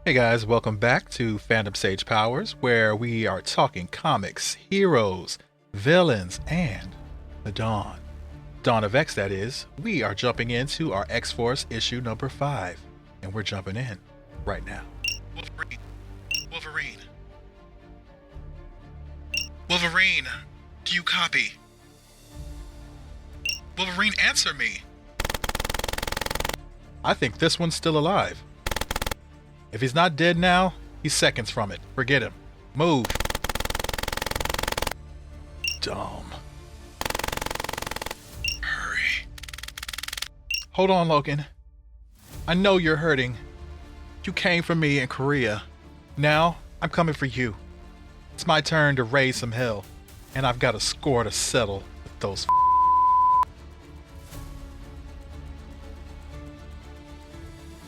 Hey guys, welcome back to Fandom Sage Powers, where we are talking comics, heroes, villains, and the Dawn. Dawn of X, that is. We are jumping into our X-Force issue number 5, and we're jumping in right now. Wolverine. Wolverine. Wolverine, do you copy? Wolverine, answer me. I think this one's still alive. If he's not dead now, he's seconds from it. Forget him. Move. Dumb. Hurry. Hold on, Logan. I know you're hurting. You came for me in Korea. Now, I'm coming for you. It's my turn to raise some hell, and I've got a score to settle with those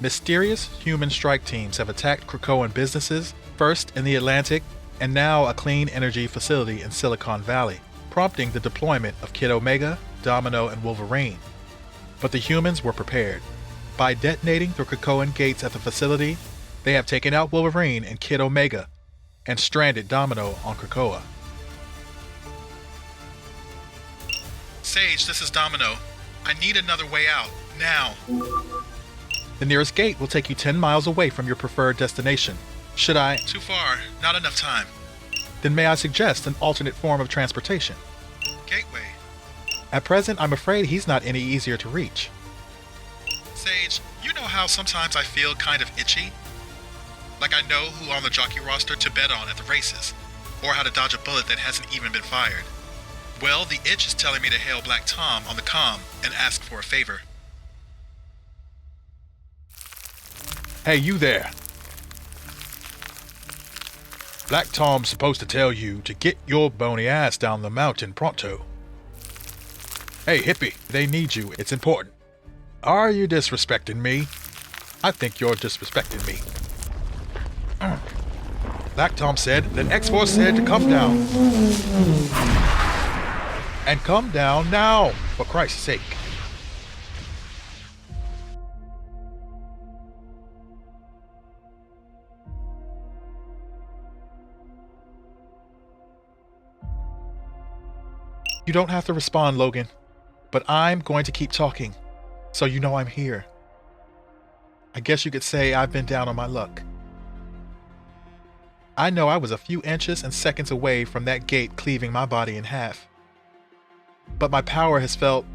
Mysterious human strike teams have attacked Krakoan businesses, first in the Atlantic, and now a clean energy facility in Silicon Valley, prompting the deployment of Kid Omega, Domino, and Wolverine. But the humans were prepared. By detonating the Krakoan gates at the facility, they have taken out Wolverine and Kid Omega, and stranded Domino on Krakoa. Sage, this is Domino. I need another way out, now. The nearest gate will take you 10 miles away from your preferred destination. Should I? Too far. Not enough time. Then may I suggest an alternate form of transportation? Gateway. At present, I'm afraid he's not any easier to reach. Sage, you know how sometimes I feel kind of itchy? Like I know who on the jockey roster to bet on at the races, or how to dodge a bullet that hasn't even been fired. Well, the itch is telling me to hail Black Tom on the comm and ask for a favor. Hey, you there. Black Tom's supposed to tell you to get your bony ass down the mountain pronto. Hey, hippie, they need you. It's important. Are you disrespecting me? I think you're disrespecting me. Black Tom said that X-Force said to come down. And come down now, for Christ's sake. You don't have to respond, Logan, but I'm going to keep talking, so you know I'm here. I guess you could say I've been down on my luck. I know I was a few inches and seconds away from that gate cleaving my body in half. But my power has felt,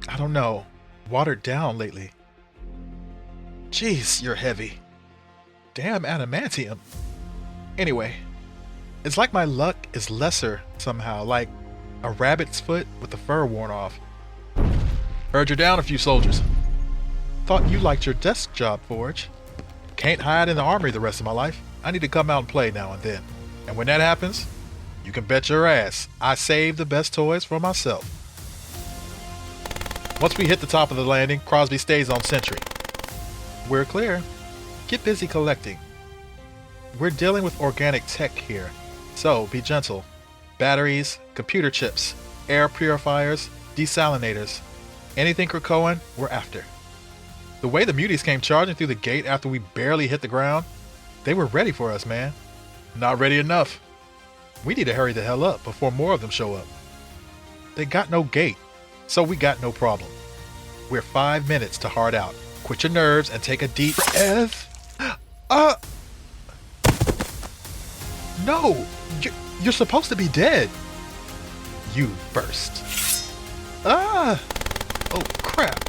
I don't know, watered down lately. Jeez, you're heavy. Damn adamantium. Anyway, it's like my luck is lesser somehow, like a rabbit's foot with the fur worn off. Heard you're down a few soldiers. Thought you liked your desk job, Forge. Can't hide in the armory the rest of my life. I need to come out and play now and then. And when that happens, you can bet your ass I save the best toys for myself. Once we hit the top of the landing, Crosby stays on sentry. We're clear. Get busy collecting. We're dealing with organic tech here, so be gentle. Batteries, computer chips, air purifiers, desalinators. Anything Krakoan, we're after. The way the muties came charging through the gate after we barely hit the ground, they were ready for us, man. Not ready enough. We need to hurry the hell up before more of them show up. They got no gate, so we got no problem. We're 5 minutes to hard out. Quit your nerves and take a deep breath. No! You're supposed to be dead. You first. Oh crap.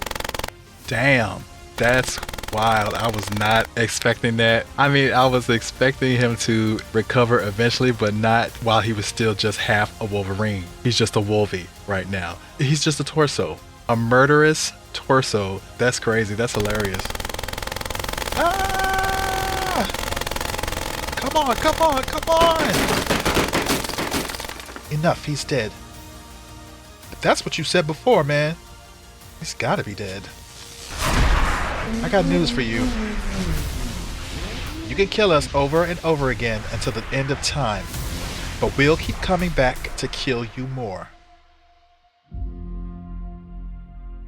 Damn, that's wild. I was not expecting that. I mean, I was expecting him to recover eventually, but not while he was still just half a Wolverine. He's just a Wolvie right now. He's just a torso. A murderous torso. That's crazy. That's hilarious. Come on, come on, come on! Enough, he's dead. But that's what you said before, man. He's gotta be dead. I got news for you. You can kill us over and over again until the end of time, but we'll keep coming back to kill you more.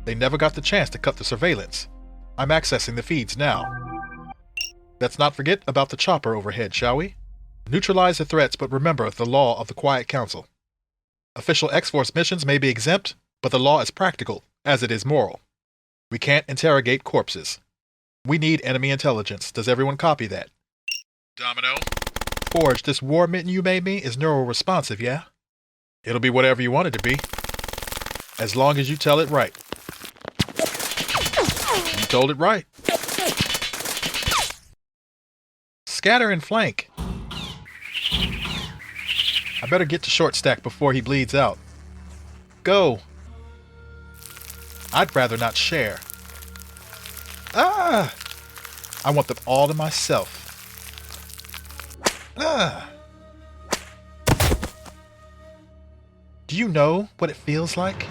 They never got the chance to cut the surveillance. I'm accessing the feeds now. Let's not forget about the chopper overhead, shall we? Neutralize the threats, but remember the law of the Quiet Council. Official X-Force missions may be exempt, but the law is practical, as it is moral. We can't interrogate corpses. We need enemy intelligence. Does everyone copy that? Domino? Forge, this war mitten you made me is neural-responsive, yeah? It'll be whatever you want it to be. As long as you tell it right. You told it right. Scatter and flank. I better get to short stack before he bleeds out. Go. I'd rather not share. Ah! I want them all to myself. Ah! Do you know what it feels like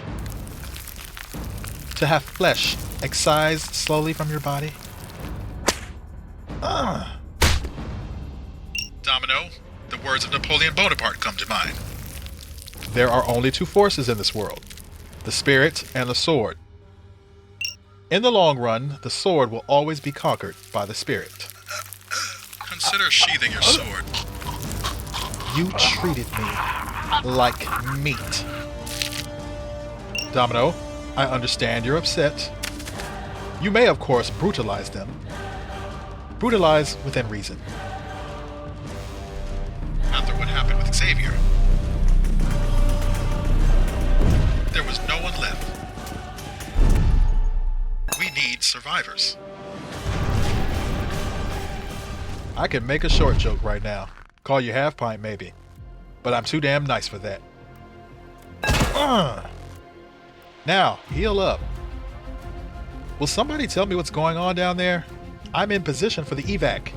to have flesh excised slowly from your body? Ah! Domino, the words of Napoleon Bonaparte come to mind. There are only two forces in this world, the spirit and the sword. In the long run, the sword will always be conquered by the spirit. Consider sheathing your sword. You treated me like meat. Domino, I understand you're upset. You may, of course, brutalize them. Brutalize within reason. After what happened with Xavier, there was no one left. We need survivors. I can make a short joke right now. Call you half pint maybe. But I'm too damn nice for that. Now, heal up. Will somebody tell me what's going on down there? I'm in position for the evac.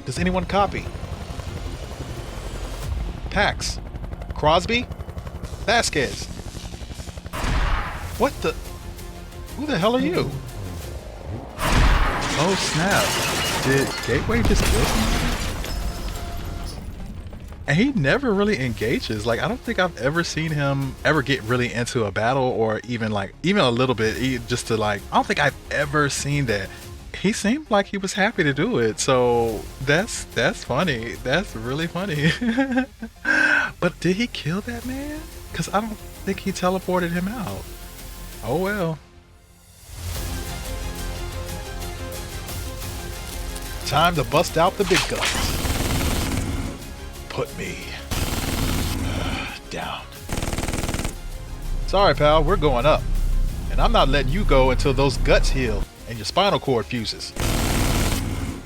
Does anyone copy? Pax. Crosby? Vasquez. What the? Who the hell are you? Oh snap. Did Gateway just kill somebody? And he never really engages. Like, I don't think I've ever seen him ever get really into a battle or even a little bit just to I don't think I've ever seen that. He seemed like he was happy to do it. So that's funny. That's really funny. But did he kill that man? Because I don't think he teleported him out. Oh well. Time to bust out the big guns. Put me down. Sorry, pal, we're going up. And I'm not letting you go until those guts heal and your spinal cord fuses.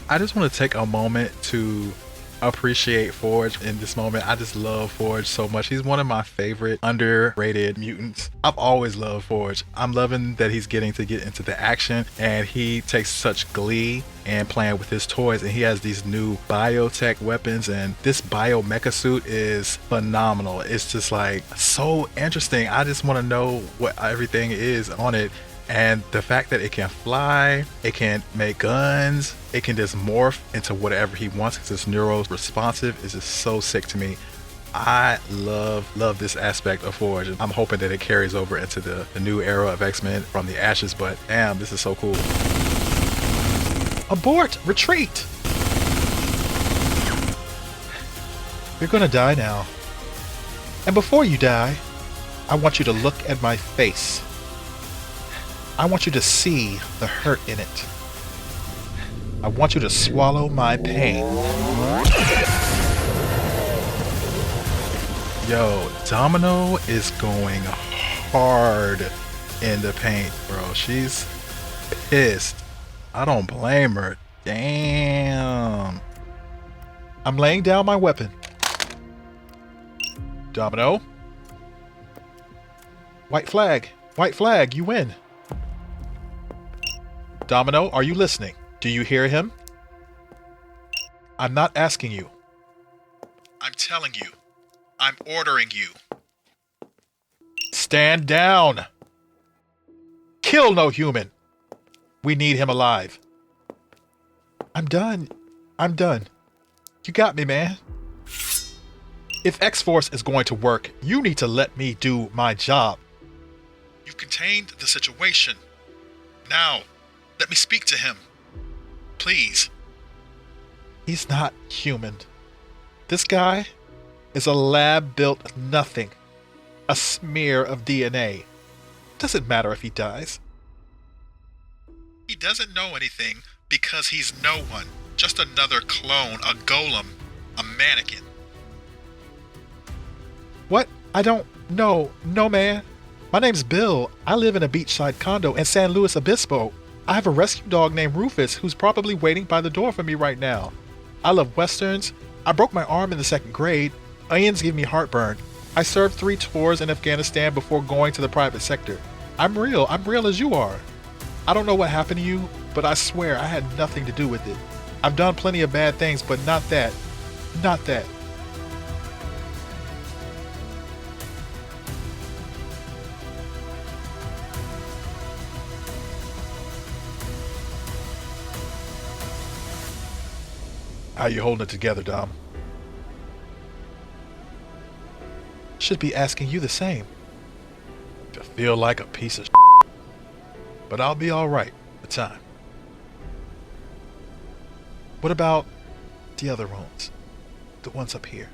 I just want to take a moment to appreciate Forge in this moment. I just love Forge so much. He's one of my favorite underrated mutants. I've always loved Forge. I'm loving that he's getting to get into the action, and he takes such glee in playing with his toys, and he has these new biotech weapons, and this bio mecha suit is phenomenal. It's just so interesting. I just want to know what everything is on it. And the fact that it can fly, it can make guns, it can just morph into whatever he wants because it's neuro-responsive is just so sick to me. I love this aspect of Forge. I'm hoping that it carries over into the new era of X-Men from the ashes, but damn, this is so cool. Abort! Retreat! You're gonna die now. And before you die, I want you to look at my face. I want you to see the hurt in it. I want you to swallow my pain. Yo, Domino is going hard in the paint, bro. She's pissed. I don't blame her. Damn. I'm laying down my weapon. Domino. White flag. White flag. You win. Domino, are you listening? Do you hear him? I'm not asking you. I'm telling you. I'm ordering you. Stand down. Kill no human. We need him alive. I'm done. I'm done. You got me, man. If X-Force is going to work, you need to let me do my job. You've contained the situation. Now, let me speak to him. Please. He's not human. This guy is a lab-built nothing. A smear of DNA. Doesn't matter if he dies. He doesn't know anything because he's no one. Just another clone, a golem, a mannequin. What? I don't know. No, man. My name's Bill. I live in a beachside condo in San Luis Obispo. I have a rescue dog named Rufus who's probably waiting by the door for me right now. I love westerns. I broke my arm in the 2nd grade. Onions give me heartburn. I served 3 tours in Afghanistan before going to the private sector. I'm real as you are. I don't know what happened to you, but I swear I had nothing to do with it. I've done plenty of bad things, but not that. Not that. How you holding it together, Dom? Should be asking you the same. I feel like a piece of shit, but I'll be alright with time. What about the other wounds? The ones up here?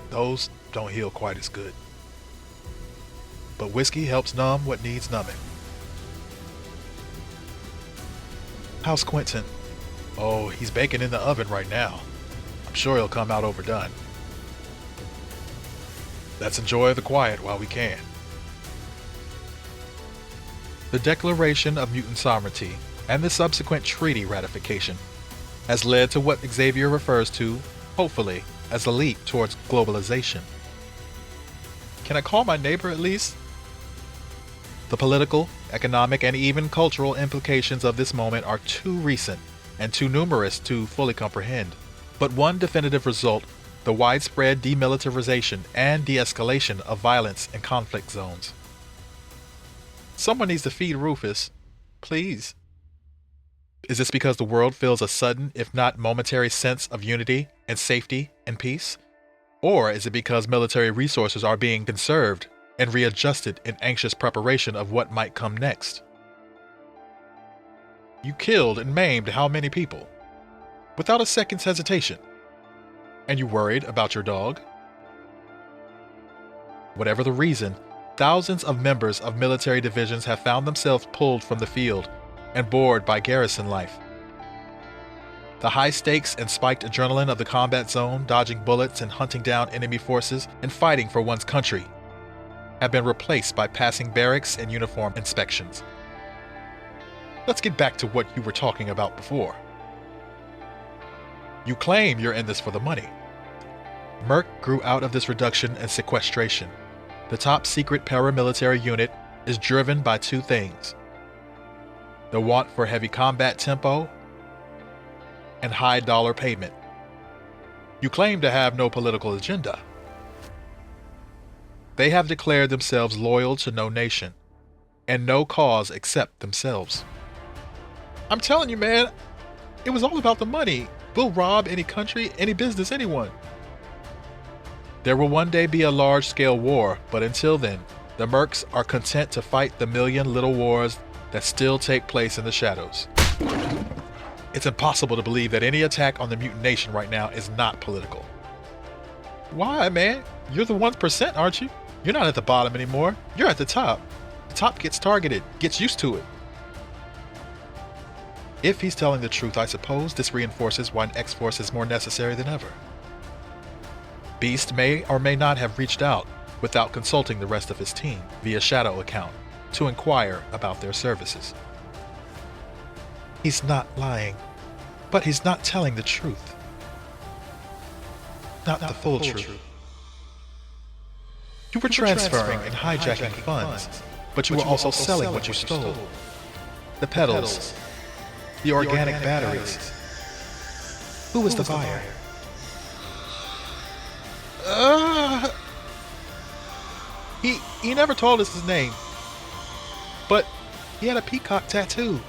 Those don't heal quite as good. But whiskey helps numb what needs numbing. How's Quentin? Oh, he's baking in the oven right now. I'm sure he'll come out overdone. Let's enjoy the quiet while we can. The Declaration of Mutant Sovereignty and the subsequent treaty ratification has led to what Xavier refers to, hopefully, as a leap towards globalization. Can I call my neighbor at least? The political, economic, and even cultural implications of this moment are too recent and too numerous to fully comprehend. But one definitive result: the widespread demilitarization and de-escalation of violence in conflict zones. Someone needs to feed Rufus. Please. Is this because the world feels a sudden, if not momentary, sense of unity and safety and peace? Or is it because military resources are being conserved and readjusted in anxious preparation of what might come next? You killed and maimed how many people? Without a second's hesitation. And you worried about your dog? Whatever the reason, thousands of members of military divisions have found themselves pulled from the field and bored by garrison life. The high stakes and spiked adrenaline of the combat zone, dodging bullets and hunting down enemy forces and fighting for one's country, have been replaced by passing barracks and uniform inspections. Let's get back to what you were talking about before. You claim you're in this for the money. Merc grew out of this reduction and sequestration. The top secret paramilitary unit is driven by 2 things: the want for heavy combat tempo and high dollar payment. You claim to have no political agenda. They have declared themselves loyal to no nation and no cause except themselves. I'm telling you, man, it was all about the money. We'll rob any country, any business, anyone. There will one day be a large-scale war, but until then, the mercs are content to fight the million little wars that still take place in the shadows. It's impossible to believe that any attack on the mutant nation right now is not political. Why, man? You're the 1%, aren't you? You're not at the bottom anymore. You're at the top. The top gets targeted, gets used to it. If he's telling the truth, I suppose this reinforces why an X-Force is more necessary than ever. Beast may or may not have reached out without consulting the rest of his team via Shadow account to inquire about their services. He's not lying, but he's not telling the truth. Not the full truth. You were transferring and hijacking funds, but you were also selling what you stole. The pedals, the organic batteries. Who was the buyer? He never told us his name, but he had a peacock tattoo.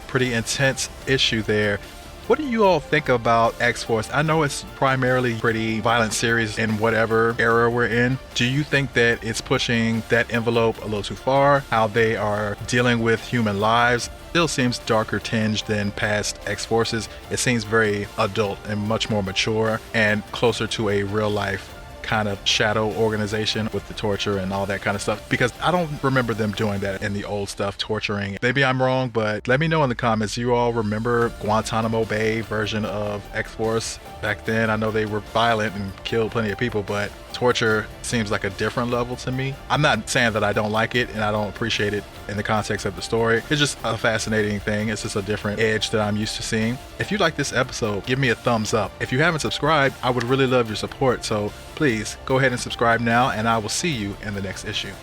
Pretty intense issue there. What do you all think about X-Force? I know it's primarily pretty violent series in whatever era we're in. Do you think that it's pushing that envelope a little too far? How they are dealing with human lives still seems darker tinged than past X-Forces. It seems very adult and much more mature and closer to a real life kind of shadow organization with the torture and all that kind of stuff, because I don't remember them doing that in the old stuff, torturing. Maybe I'm wrong, but let me know in the comments. You all remember Guantanamo Bay version of X-Force back then? I know they were violent and killed plenty of people, but torture seems like a different level to me. I'm not saying that I don't like it and I don't appreciate it in the context of the story. It's just a fascinating thing. It's just a different edge that I'm used to seeing. If you like this episode, give me a thumbs up. If you haven't subscribed, I would really love your support, so please go ahead and subscribe now, and I will see you in the next issue.